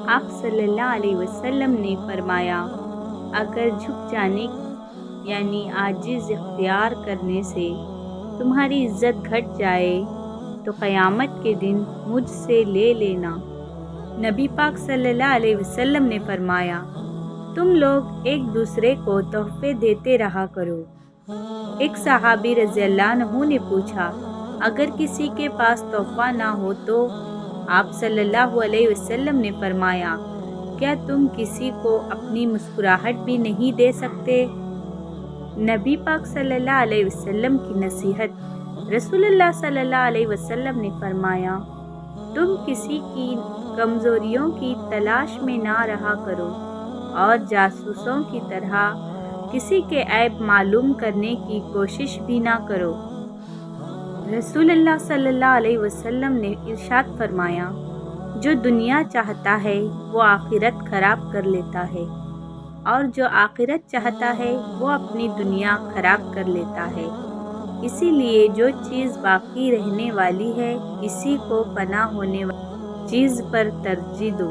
آپ صلی اللہ علیہ وسلم نے فرمایا، اگر جھک جانے یعنی عاجز اختیار کرنے سے تمہاری عزت گھٹ جائے تو قیامت کے دن مجھ سے لے لینا۔ نبی پاک صلی اللہ علیہ وسلم نے فرمایا، تم لوگ ایک دوسرے کو تحفے دیتے رہا کرو۔ ایک صحابی رضی اللہ عنہ نے پوچھا، اگر کسی کے پاس تحفہ نہ ہو تو؟ آپ صلی اللہ علیہ وسلم نے فرمایا، کیا تم کسی کو اپنی مسکراہٹ بھی نہیں دے سکتے؟ نبی پاک صلی اللہ علیہ وسلم کی نصیحت۔ رسول اللہ صلی اللہ علیہ وسلم نے فرمایا، تم کسی کی کمزوریوں کی تلاش میں نہ رہا کرو اور جاسوسوں کی طرح کسی کے عیب معلوم کرنے کی کوشش بھی نہ کرو۔ رسول اللہ صلی اللہ علیہ وسلم نے ارشاد فرمایا، جو دنیا چاہتا ہے وہ آخرت خراب کر لیتا ہے، اور جو آخرت چاہتا ہے وہ اپنی دنیا خراب کر لیتا ہے۔ اسی لیے جو چیز باقی رہنے والی ہے، اسی کو فنا ہونے والی چیز پر ترجیح دو۔